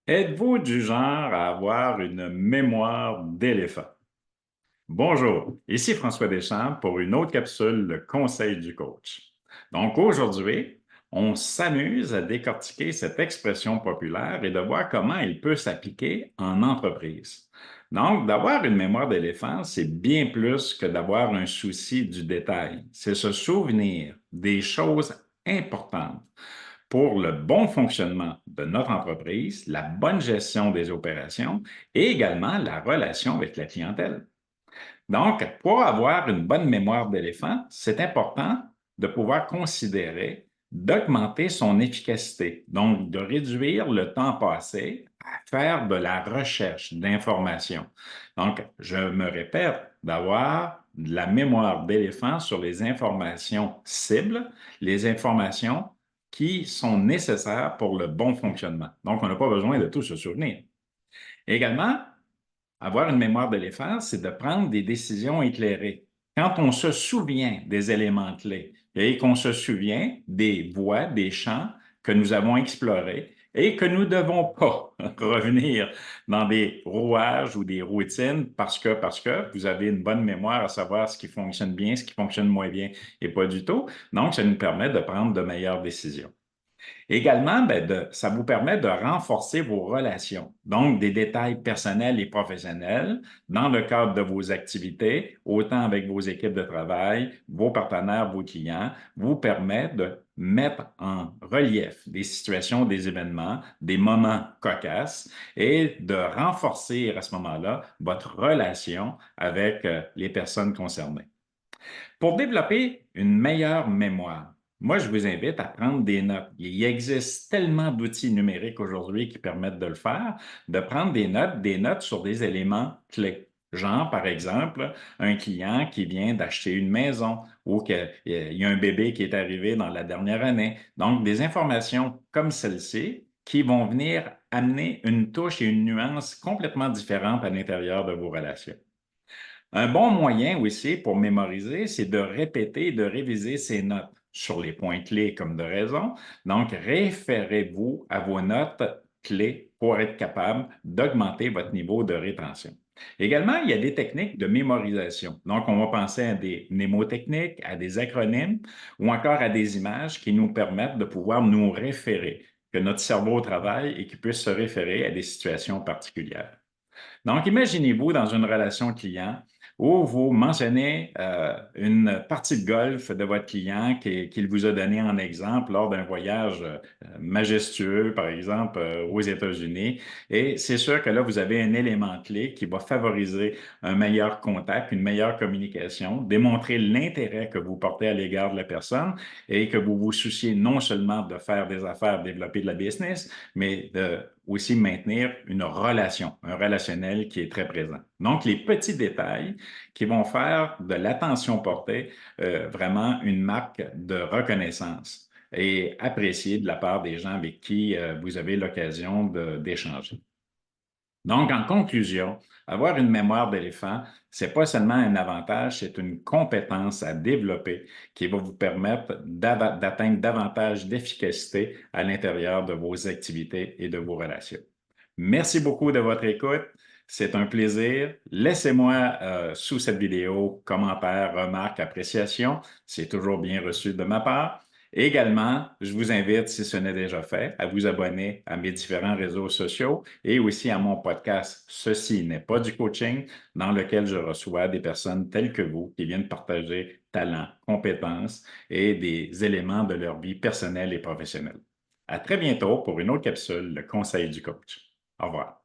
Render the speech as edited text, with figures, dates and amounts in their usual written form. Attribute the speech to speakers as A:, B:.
A: Êtes-vous du genre à avoir une mémoire d'éléphant? Bonjour, ici François Deschamps pour une autre capsule, le conseil du coach. Donc aujourd'hui, on s'amuse à décortiquer cette expression populaire et de voir comment elle peut s'appliquer en entreprise. Donc, d'avoir une mémoire d'éléphant, c'est bien plus que d'avoir un souci du détail. C'est se souvenir des choses importantes pour le bon fonctionnement de notre entreprise, la bonne gestion des opérations et également la relation avec la clientèle. Donc, pour avoir une bonne mémoire d'éléphant, c'est important de pouvoir considérer d'augmenter son efficacité, donc de réduire le temps passé à faire de la recherche d'informations. Donc, je me répète, d'avoir de la mémoire d'éléphant sur les informations cibles, les informations qui sont nécessaires pour le bon fonctionnement. Donc, on n'a pas besoin de tout se souvenir. Également, avoir une mémoire d'éléphant, c'est de prendre des décisions éclairées. Quand on se souvient des éléments clés et qu'on se souvient des voies, des champs que nous avons explorés et que nous ne devons pas revenir dans des rouages ou des routines parce que vous avez une bonne mémoire à savoir ce qui fonctionne bien, ce qui fonctionne moins bien et pas du tout. Donc, ça nous permet de prendre de meilleures décisions. Également, ça vous permet de renforcer vos relations, donc des détails personnels et professionnels dans le cadre de vos activités, autant avec vos équipes de travail, vos partenaires, vos clients, vous permet de mettre en relief des situations, des événements, des moments cocasses et de renforcer à ce moment-là votre relation avec les personnes concernées. Pour développer une meilleure mémoire, moi, je vous invite à prendre des notes. Il existe tellement d'outils numériques aujourd'hui qui permettent de le faire, de prendre des notes sur des éléments clés. Genre, par exemple, un client qui vient d'acheter une maison ou qu'il y a un bébé qui est arrivé dans la dernière année. Donc, des informations comme celle-ci qui vont venir amener une touche et une nuance complètement différentes à l'intérieur de vos relations. Un bon moyen aussi pour mémoriser, c'est de répéter et de réviser ses notes sur les points clés comme de raison. Donc, référez-vous à vos notes clés pour être capable d'augmenter votre niveau de rétention. Également, il y a des techniques de mémorisation. Donc, on va penser à des mnémotechniques, à des acronymes ou encore à des images qui nous permettent de pouvoir nous référer, que notre cerveau travaille et qui puisse se référer à des situations particulières. Donc, imaginez-vous dans une relation client où vous mentionnez une partie de golf de votre client qu'il vous a donné en exemple lors d'un voyage majestueux, par exemple, aux États-Unis. Et c'est sûr que là, vous avez un élément clé qui va favoriser un meilleur contact, une meilleure communication, démontrer l'intérêt que vous portez à l'égard de la personne et que vous vous souciez non seulement de faire des affaires, développer de la business, mais de aussi maintenir une relation, un relationnel qui est très présent. Donc, les petits détails qui vont faire de l'attention portée vraiment une marque de reconnaissance et appréciée de la part des gens avec qui vous avez l'occasion d'échanger. Donc, en conclusion, avoir une mémoire d'éléphant, c'est pas seulement un avantage, c'est une compétence à développer qui va vous permettre d'atteindre davantage d'efficacité à l'intérieur de vos activités et de vos relations. Merci beaucoup de votre écoute. C'est un plaisir. Laissez-moi sous cette vidéo commentaires, remarques, appréciations. C'est toujours bien reçu de ma part. Également, je vous invite, si ce n'est déjà fait, à vous abonner à mes différents réseaux sociaux et aussi à mon podcast Ceci n'est pas du coaching, dans lequel je reçois des personnes telles que vous qui viennent partager talents, compétences et des éléments de leur vie personnelle et professionnelle. À très bientôt pour une autre capsule, le conseil du coach. Au revoir.